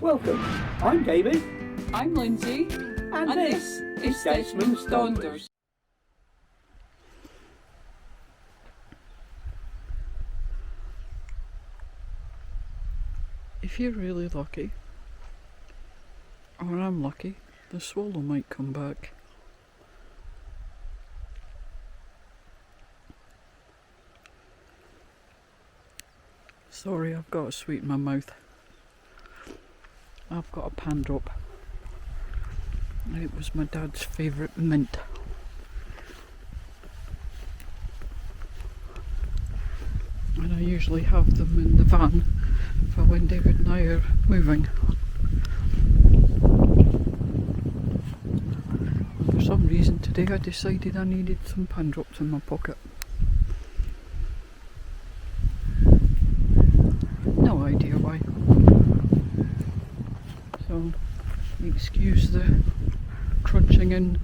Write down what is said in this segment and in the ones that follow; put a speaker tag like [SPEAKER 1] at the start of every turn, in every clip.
[SPEAKER 1] Welcome, I'm David.
[SPEAKER 2] I'm Lindsay.
[SPEAKER 1] And this is Desmonds Donders.
[SPEAKER 3] If you're really lucky, or I'm lucky, the swallow might come back. Sorry, I've got a sweet in my mouth. I've got a pan drop. It was my dad's favourite mint. And I usually have them in the van for when David and I are moving. For some reason today I decided I needed some pan drops in my pocket. No idea why. So, excuse the crunching and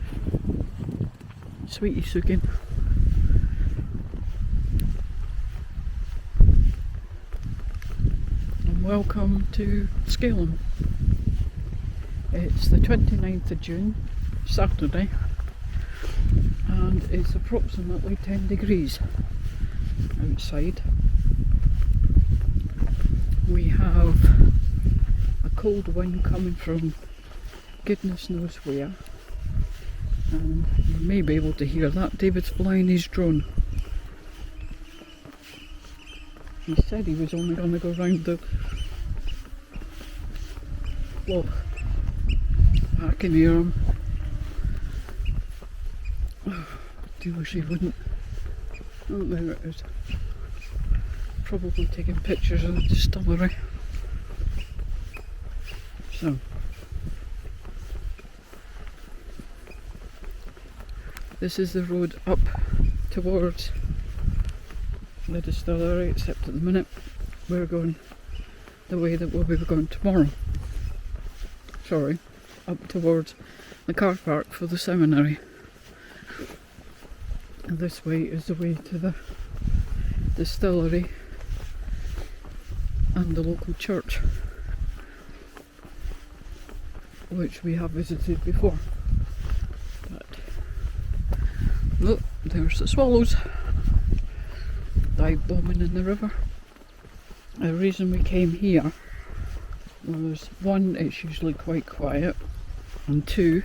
[SPEAKER 3] sweetie sucking. And welcome to Scalan. It's the 29th of June, Saturday, and it's approximately 10 degrees outside. We have a cold wind coming from goodness knows where, and you may be able to hear that. David's flying his drone. He said he was only going to go round the loch. I can hear him. I do wish he wouldn't. Oh, there it is. Probably taking pictures of the distillery. So, this is the road up towards the distillery, except at the minute we're going the way that we'll be going tomorrow. Sorry, up towards the car park for the seminary. And this way is the way to the distillery and the local church, which we have visited before. But look, there's the swallows dive bombing in the river. The reason we came here was, one, it's usually quite quiet, and two,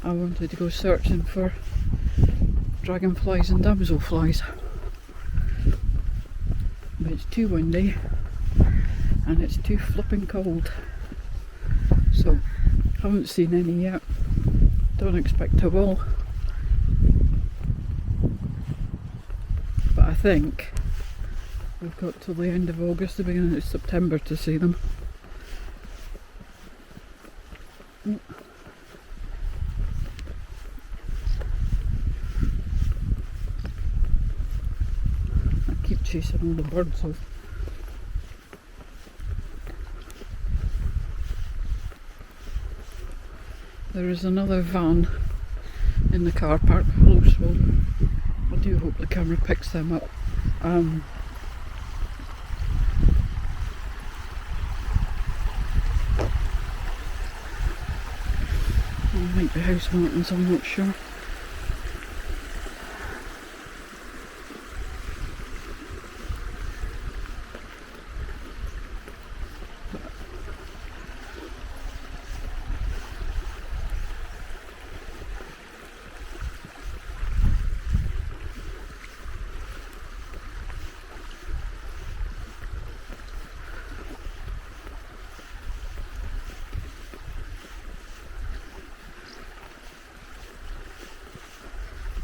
[SPEAKER 3] I wanted to go searching for dragonflies and damselflies. But it's too windy and it's too flipping cold, so haven't seen any yet. Don't expect I will, but I think we've got till the end of August, the beginning of September to see them. I keep chasing all the birds off. There is another van in the car park. Hello, swallow. I do hope the camera picks them up. It might be house martins, I'm not sure.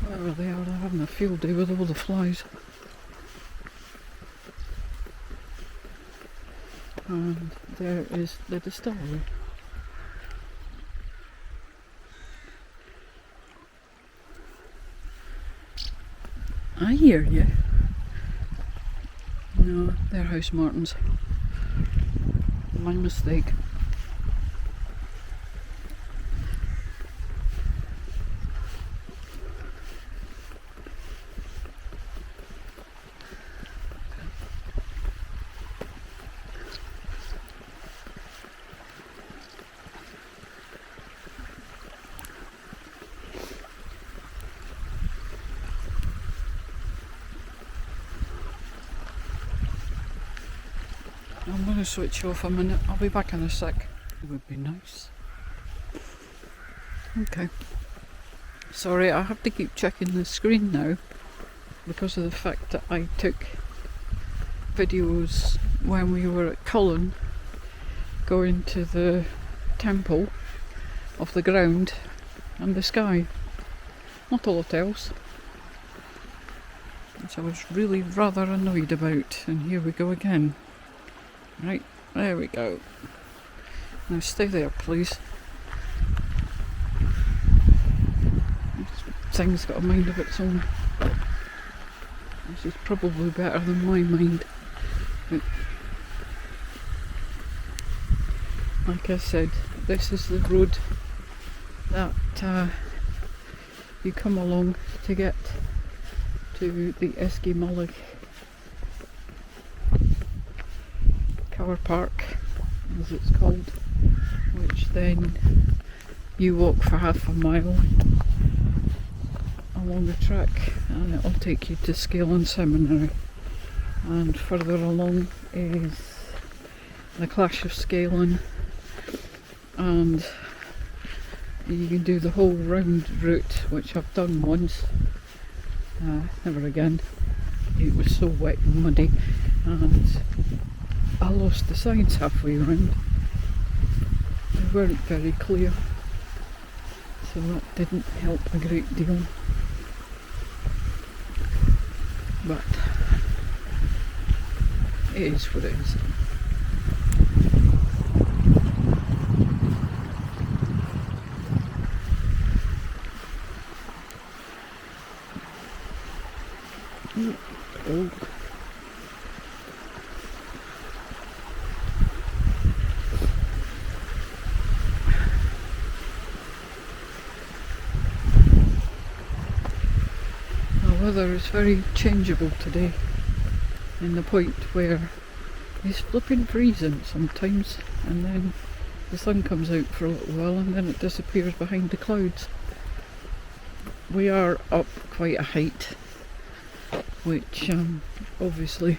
[SPEAKER 3] Wherever they are, they're having a field day with all the flies. And there is the distillery. I hear you. No, they're house martins. My mistake. going to switch off a minute. I'll be back in a sec. It would be nice. Okay. Sorry, I have to keep checking the screen now because of the fact that I took videos when we were at Cullen going to the temple of the ground and the sky, not a lot else, which I was really rather annoyed about. And here we go again. Right, there we go. Now stay there, please. This thing's got a mind of its own. This is probably better than my mind. But like I said, this is the road that you come along to get to the Esquimalt car park, as it's called, which then you walk for half a mile along the track and it'll take you to Scalan Seminary, and further along is the Clash of Scalan, and you can do the whole round route, which I've done once. Never again. It was so wet and muddy and I lost the signs halfway around. They weren't very clear, so that didn't help a great deal. But it is what it is. Oh. The weather is very changeable today, in the point where it's flipping freezing sometimes, and then the sun comes out for a little while and then it disappears behind the clouds. We are up quite a height, which obviously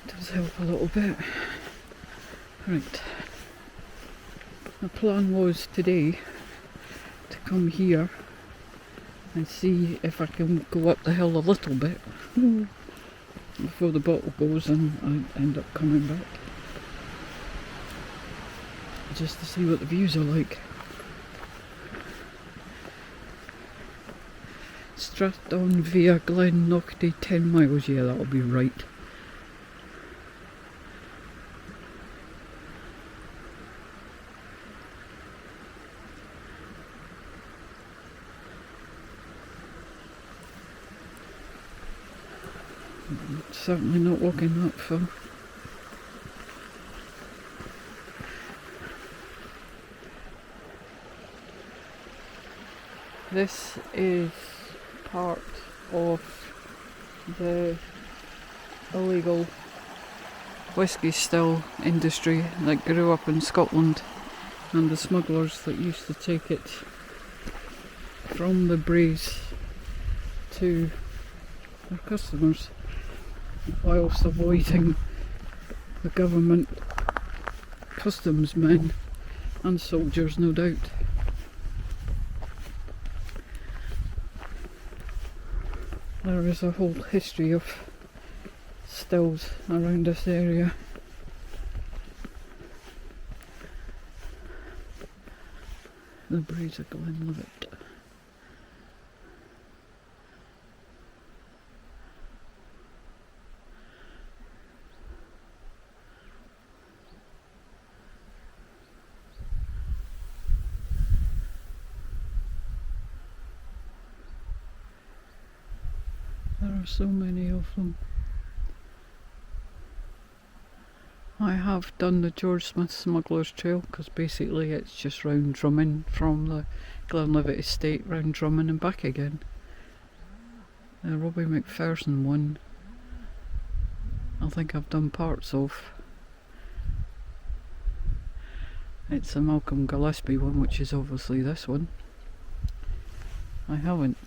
[SPEAKER 3] does help a little bit. Right, the plan was today to come here and see if I can go up the hill a little bit before the bottle goes and I end up coming back, just to see what the views are like. Stratton via Glen Knockty, 10 miles, yeah, that'll be right. Certainly not walking that far. This is part of the illegal whisky still industry that grew up in Scotland, and the smugglers that used to take it from the Braes to their customers, whilst avoiding the government customs men and soldiers, no doubt. There is a whole history of stills around this area. The Braes of Glenlivet. There are so many of them. I have done the George Smith Smugglers Trail, because basically it's just round Drummond from the Glenlivet estate round Drummond and back again. The Robbie McPherson one I think I've done parts of. It's the Malcolm Gillespie one, which is obviously this one. I haven't.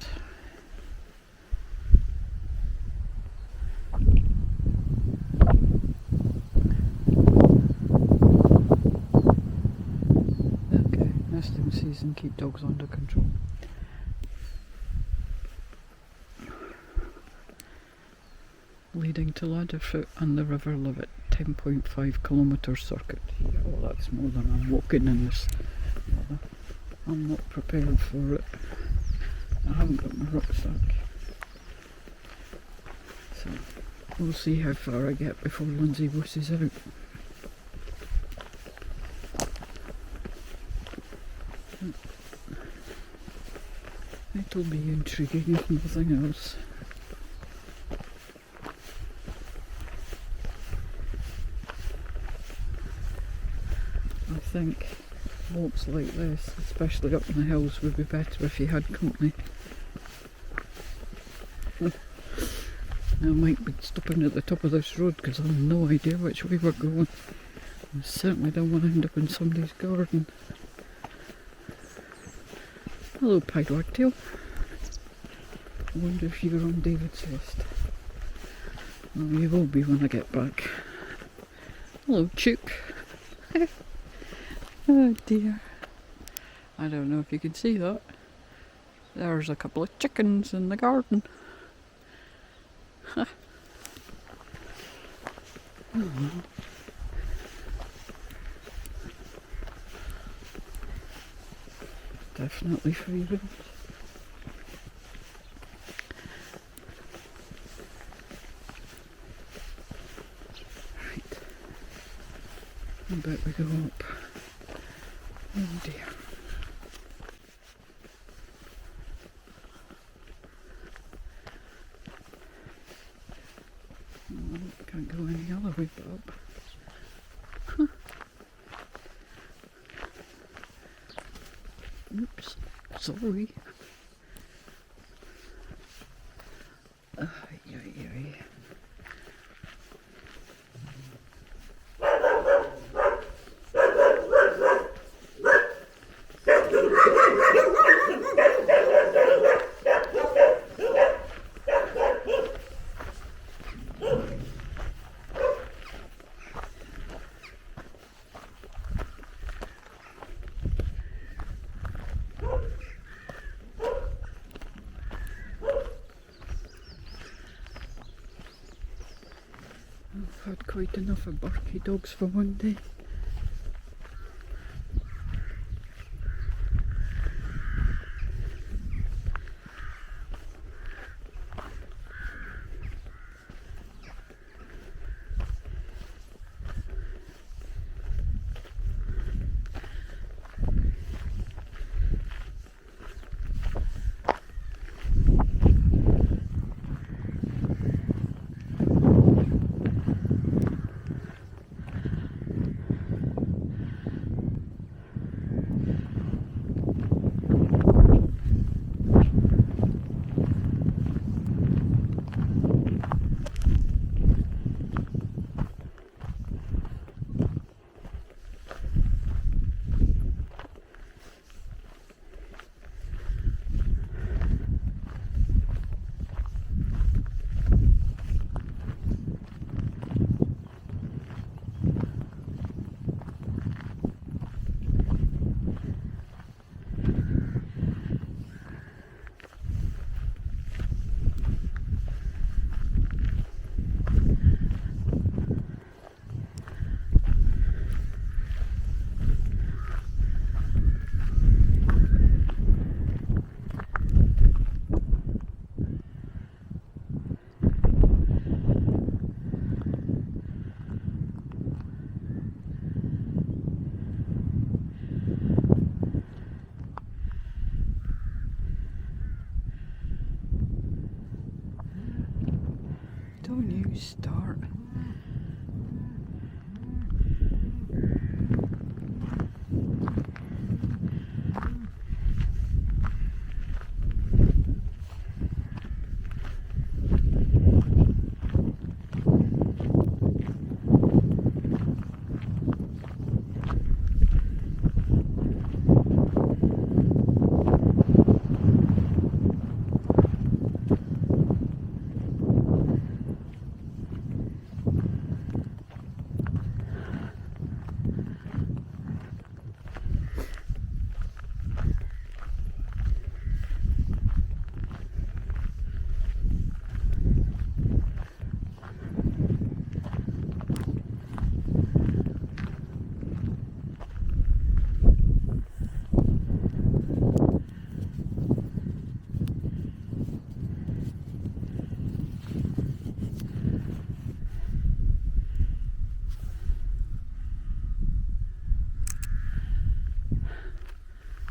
[SPEAKER 3] exercise and keep dogs under control. Leading to Ladderfoot and the River Livet, 10.5 kilometre circuit. Yeah, well, that's more than I'm walking in this weather. I'm not prepared for it. I haven't got my rucksack. So we'll see how far I get before Lindsay wusses out. It'll be intriguing if nothing else. I think walks like this, especially up in the hills, would be better if you had company. I might be stopping at the top of this road because I have no idea which way we're going. I certainly don't want to end up in somebody's garden. Hello, pied wagtail. I wonder if you're on David's list. Oh, you will be when I get back. Hello, Chook. Oh dear. I don't know if you can see that. There's a couple of chickens in the garden. Oh. Definitely free range. Right. I bet we go up. Oh dear. Can't go any other way but up. Huh. Oops, sorry. Ay, ay, ay. I've had quite enough of barky dogs for one day.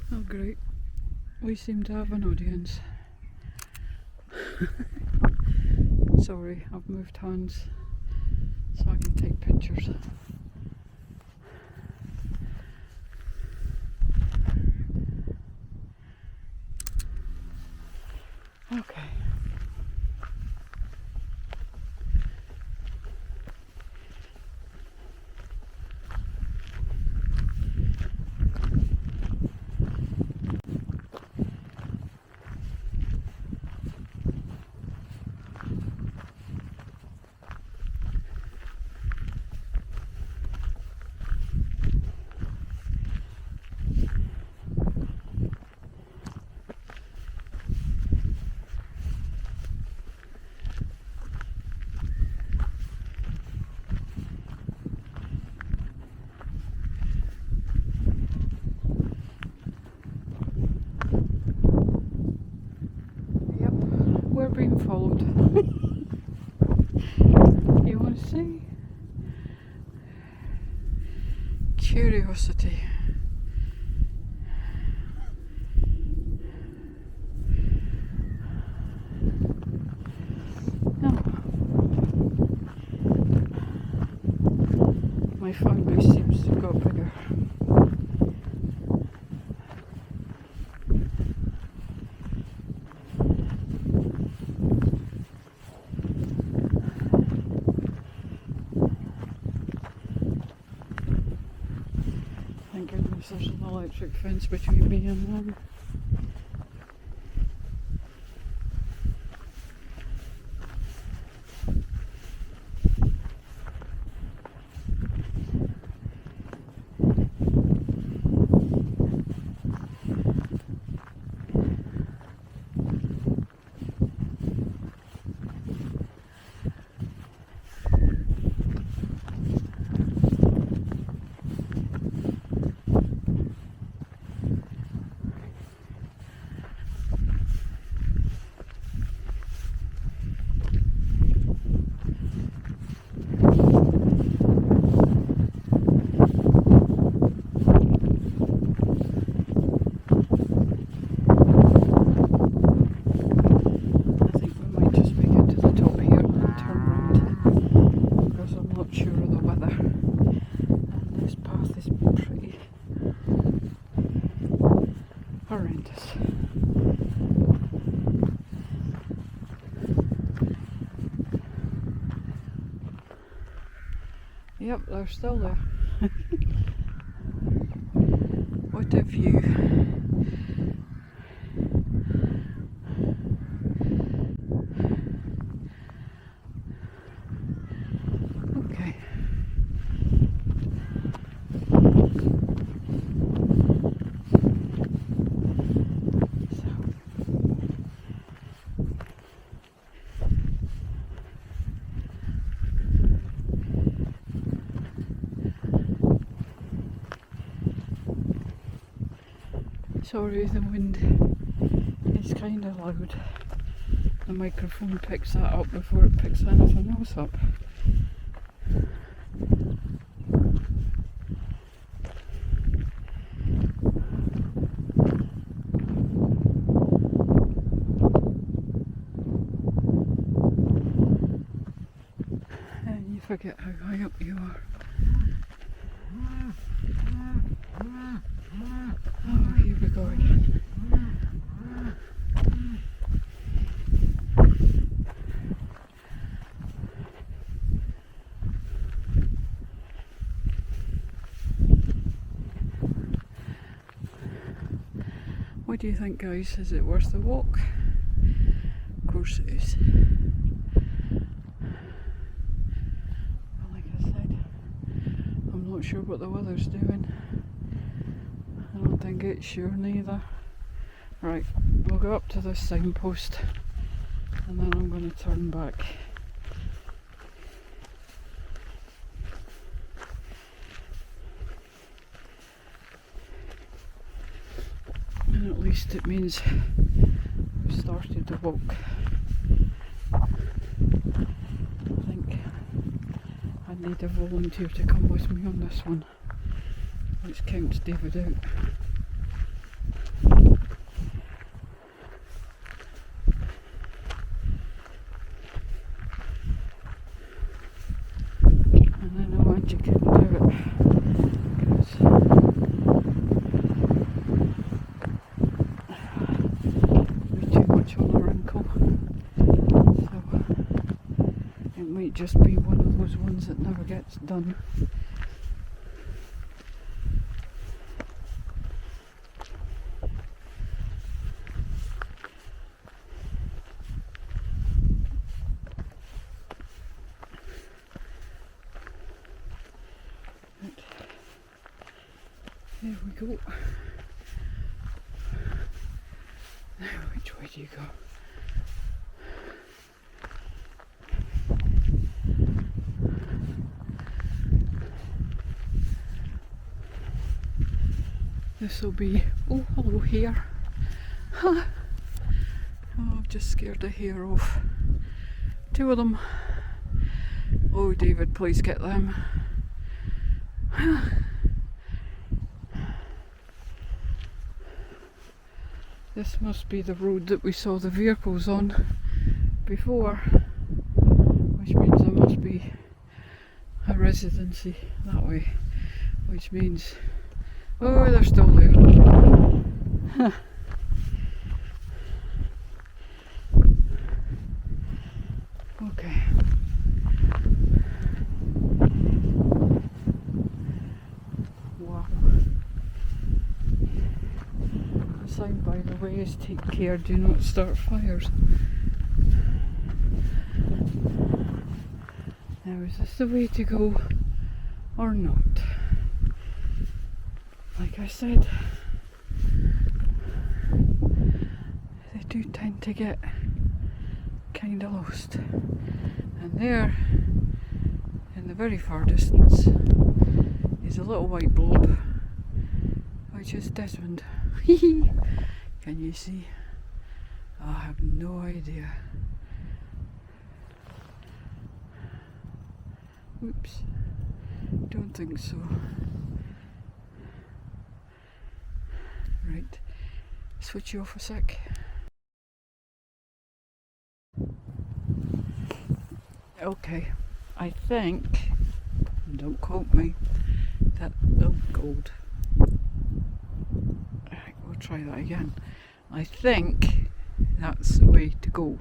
[SPEAKER 3] Oh great, we seem to have an audience. Sorry, I've moved hands so I can take pictures. Okay. We're being followed. You want to see? Curiosity. Oh. My family seems to have got bigger. Thank goodness there's an electric fence between me and them. Horrendous. Yep, they're still there. What a view. Okay. Sorry, the wind is kind of loud. The microphone picks that up before it picks anything else up. And you forget how high up you are. Oh, here we go again. What do you think, guys? Is it worth the walk? Of course it is. Well, like I said, I'm not sure what the weather's doing. I don't think it's sure neither. Right, we'll go up to this signpost and then I'm going to turn back. And at least it means we've started to walk. I think I need a volunteer to come with me on this one, which counts David out. just be one of those ones that never gets done. There we go. Now, which way do you go? This will be, oh hello hare. Oh, I've just scared a hare off. 2 of them. Oh David, please get them. This must be the road that we saw the vehicles on before, which means there must be a residency that way, which means, oh, they're still there. Huh. Okay. Wow. The sign, by the way, is take care, do not start fires. Now, is this the way to go or not? Like I said, they do tend to get kind of lost. And there, in the very far distance, is a little white blob, which is Desmond. Can you see? I have no idea. Oops, don't think so. Right, switch you off a sec. Okay, I think, don't quote me, that, oh gold. Right, we'll try that again. I think that's the way to go.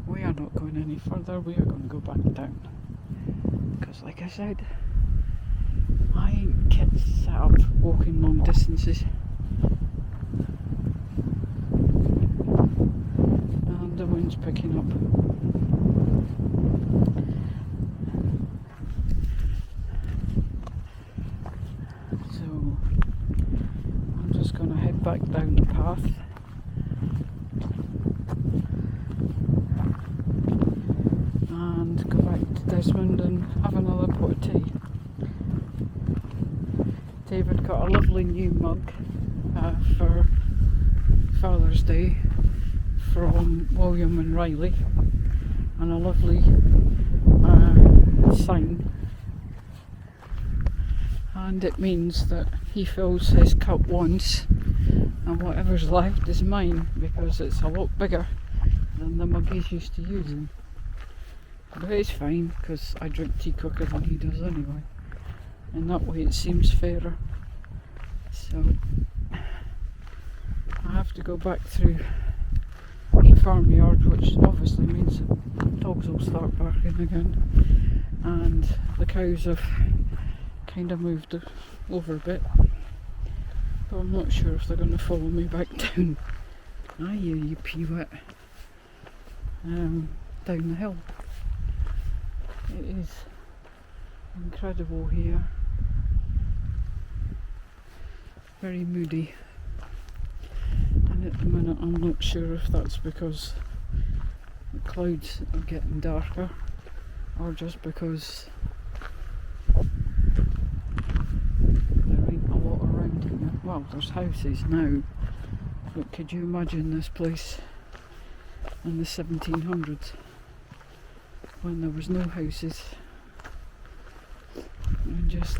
[SPEAKER 3] We are not going any further, we are going to go back down. Because like I said, I ain't kids set up walking long distances. And the wind's picking up. So I'm just going to head back down the path. And go back to Desmond and have another pot of tea. David got a lovely new mug for Father's Day from William and Riley, and a lovely sign, and it means that he fills his cup once and whatever's left is mine, because it's a lot bigger than the mug he's used to using. But it's fine, because I drink tea quicker than he does anyway, and that way it seems fairer. So I have to go back through the farmyard, which obviously means that dogs will start barking again, and the cows have kind of moved over a bit, but I'm not sure if they're going to follow me back down. Ah, you peewit. Down the hill. It is incredible here. Very moody, and at the minute I'm not sure if that's because the clouds are getting darker or just because there ain't a lot around here. Well, there's houses now, but could you imagine this place in the 1700s when there was no houses and just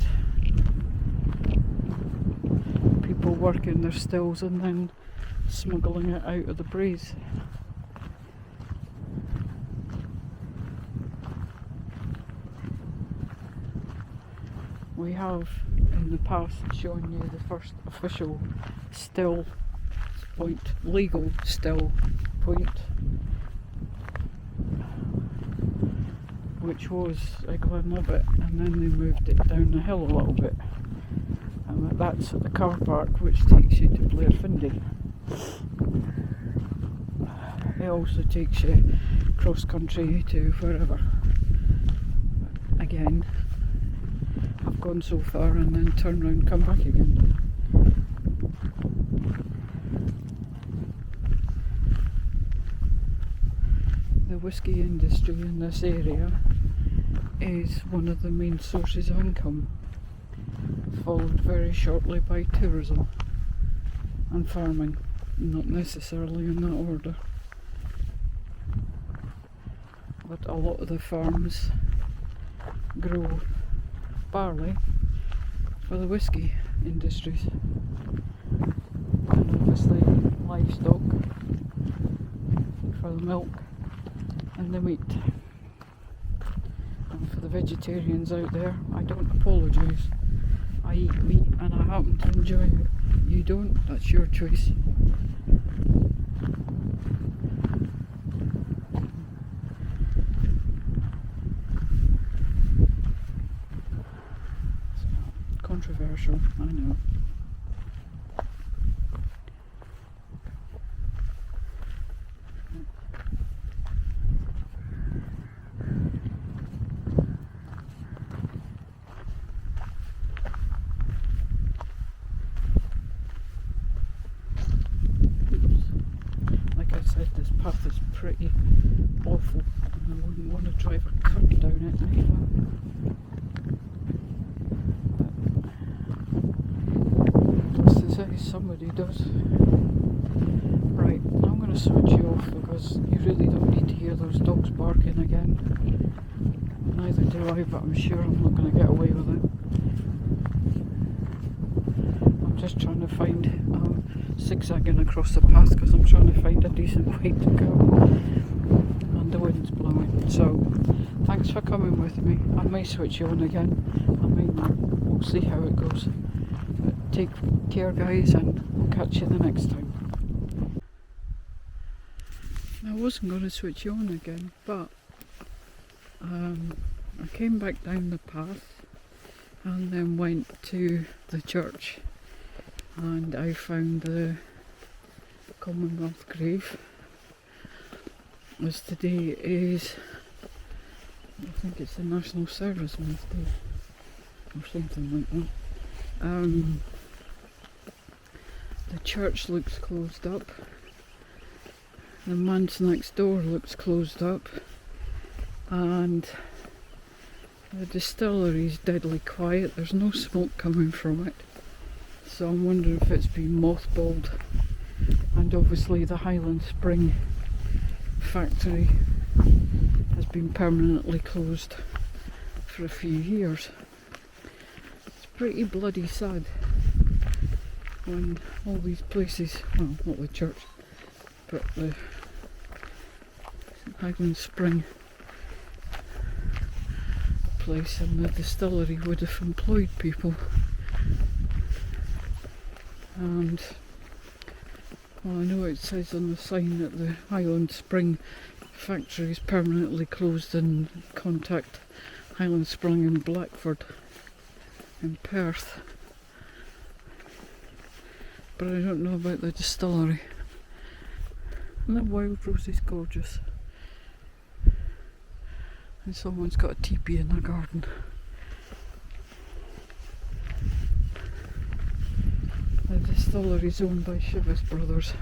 [SPEAKER 3] people working their stills and then smuggling it out of the Braes. We have in the past shown you the first official still point, legal still point, which was at Glenlivet, and then they moved it down the hill a little bit. And that's at the car park, which takes you to Blairfindie. It also takes you cross country to wherever. Again, I've gone so far and then turn round and come back again. The whisky industry in this area is one of the main sources of income, followed very shortly by tourism and farming, not necessarily in that order. But a lot of the farms grow barley for the whisky industries, and obviously livestock for the milk and the meat. And for the vegetarians out there, I don't apologise. I eat meat and I happen to enjoy it. You don't, that's your choice. Controversial, I know. Like I said, this path is pretty awful, and I wouldn't want to drive a car down it either. Somebody does. Right, I'm going to switch you off because you really don't need to hear those dogs barking again. Neither do I, but I'm sure I'm not going to get away with it. I'm just trying to find zigzagging across the path because I'm trying to find a decent way to go. And the wind's blowing. So, thanks for coming with me. I may switch you on again. I may not. We'll see how it goes. Take care, guys, and we'll catch you the next time. I wasn't going to switch you on again, but I came back down the path and then went to the church, and I found the Commonwealth grave, as today is, I think it's the National Servicemen's Day or something like that. The church looks closed up, the manse next door looks closed up, and the distillery is deadly quiet. There's no smoke coming from it, so I'm wondering if it's been mothballed. And obviously the Highland Spring factory has been permanently closed for a few years. It's pretty bloody sad when all these places, well, not the church, but the Highland Spring place and the distillery would have employed people. And well, I know it says on the sign that the Highland Spring factory is permanently closed and contact Highland Spring in Blackford in Perth. But I don't know about the distillery. And the wild rose is gorgeous. And someone's got a teepee in their garden. The distillery is owned by Chivas Brothers,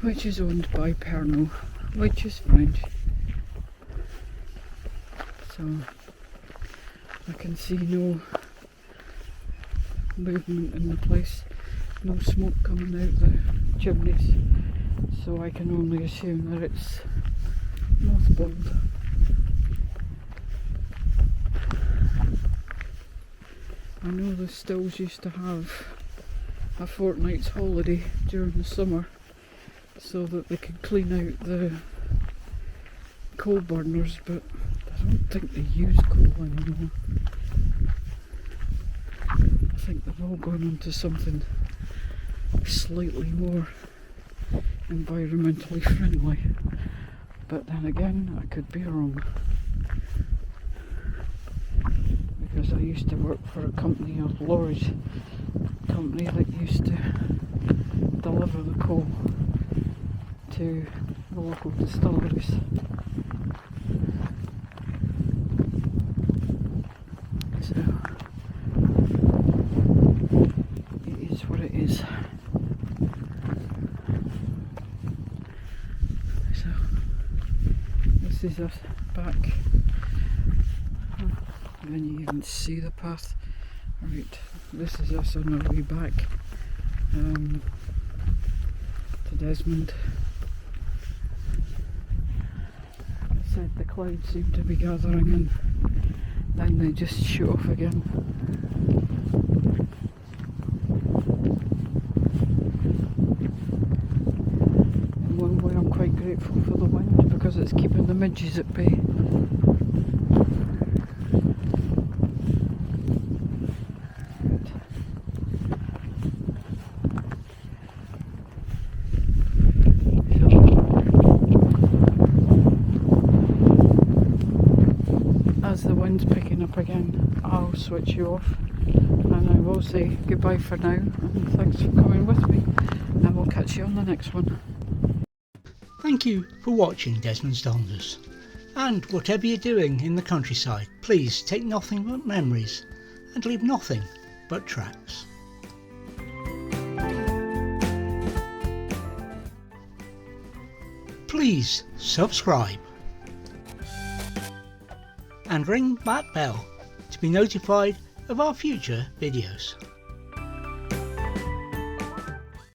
[SPEAKER 3] which is owned by Pernod, which is French. So I can see no movement in the place, no smoke coming out the chimneys, so I can only assume that it's mothballed. I know the stills used to have a fortnight's holiday during the summer so that they could clean out the coal burners, but I don't think they use coal anymore. I think they've all gone on to something slightly more environmentally friendly, but then again, I could be wrong. I used to work for a company, a large company that used to deliver the coal to the local distilleries. So it is what it is. So this is us back. And you can see the path. Right, this is us on our way back to Desmond. I said the clouds seem to be gathering and then they just shoot off again. In one way I'm quite grateful for the wind because it's keeping the midges at bay. As the wind's picking up again, I'll switch you off and I will say goodbye for now, and thanks for coming with me, and we'll catch you on the next one.
[SPEAKER 2] Thank you for watching Desmonds Donders, and whatever you're doing in the countryside, please take nothing but memories and leave nothing but tracks. Please subscribe and ring that bell to be notified of our future videos.